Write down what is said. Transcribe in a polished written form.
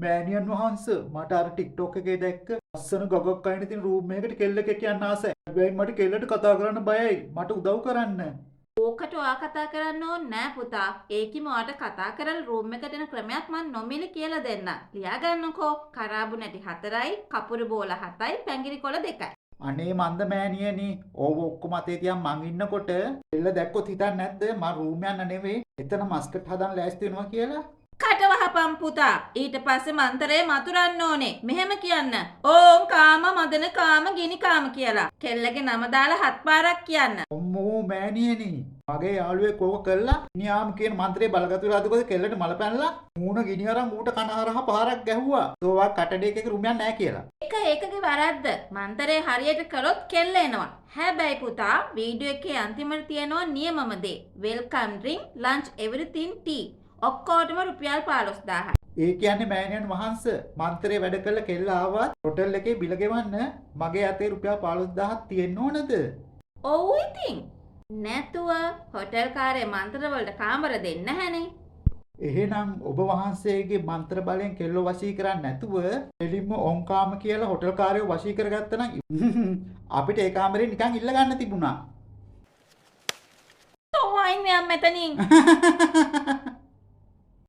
මෑණියන් වහන්සේ මට අර TikTok එකේ දැක්ක ලස්සන ගගක් අයින තියෙන රූම් එකකට කෙල්ලෙක් යන්න ආසයි. හැබැයි මට කෙල්ලට කතා කරන්න බයයි. මට උදව් කරන්න. ඕකට ඔයා කතා කරන්න ඕනේ නෑ පුතා. ඒකිම ඔයාට කතා කරලා රූම් එකට එන ක්‍රමයක් මම නොමිලේ කියලා දෙන්න. ලියා ගන්නකෝ. කරාබු නැටි 4යි, කපුරු බෝල 7යි, පැංගිරි කොළ 2යි. අනේ මන්ද මෑණියනි. ඕව ඔක්කොම අතේ තියන් මං ඉන්නකොට කෙල්ල දැක්කොත් හිතන්නේ නැද්ද මං රූම් යන්න නෙවෙයි. එතන මස්කට් හදන්න ලෑස්ති වෙනවා කියලා? කටවහපම් පුතා. ඊට පස්සේ මන්තරේ මතුරන්න ඕනේ. මෙහෙම කියන්න. ඕම් කාම මදන කාම ගිනි කාම කියලා. කෙල්ලගේ නම දාලා 7 පාරක් කියන්න. අම්මෝ මෑණියනි. මගේ යාළුවෙක් ඕක කළා. නියාම් කියන මන්ත්‍රේ බලගත්තු වෙලාවකද කෙල්ලට මල පැනලා මූණ ගිනි අරන් ඌට කන හරහා පාරක් ගැහුවා. තෝවා කටඩේකක රුමියක් නැහැ කියලා. ඒකගේ වැරද්ද. මන්තරේ හරියට කළොත් කෙල්ල එනවා. හැබැයි පුතා වීඩියෝ එකේ අන්තිමට තියෙනවා නියමම දේ. Welcome drink lunch everything tea. ඔක්කොටම රුපියල් 15000යි. ඒ කියන්නේ මෑණියන් වහන්සේ මන්ත්‍රේ වැඩ කළ කෙල්ල ආවත් හොටල් එකේ බිල ගෙවන්න මගේ අතේ රුපියල් 15000ක් තියෙන්න ඕනද? ඔව් ඉතින්. නැතුව හොටල් කාරේ මන්ත්‍ර වලට කාමර දෙන්න නැහනේ. එහෙනම් ඔබ වහන්සේගේ මන්ත්‍ර බලෙන් කෙල්ලෝ වශී කරන්නේ නැතුව එළින්ම ඕංකාම කියලා හොටල් කාර්යෝ වශී කරගත්තා නම් අපිට ඒ කාමරේ නිකන් ඉල්ල ගන්න තිබුණා. තෝ වයින් මෙතනින්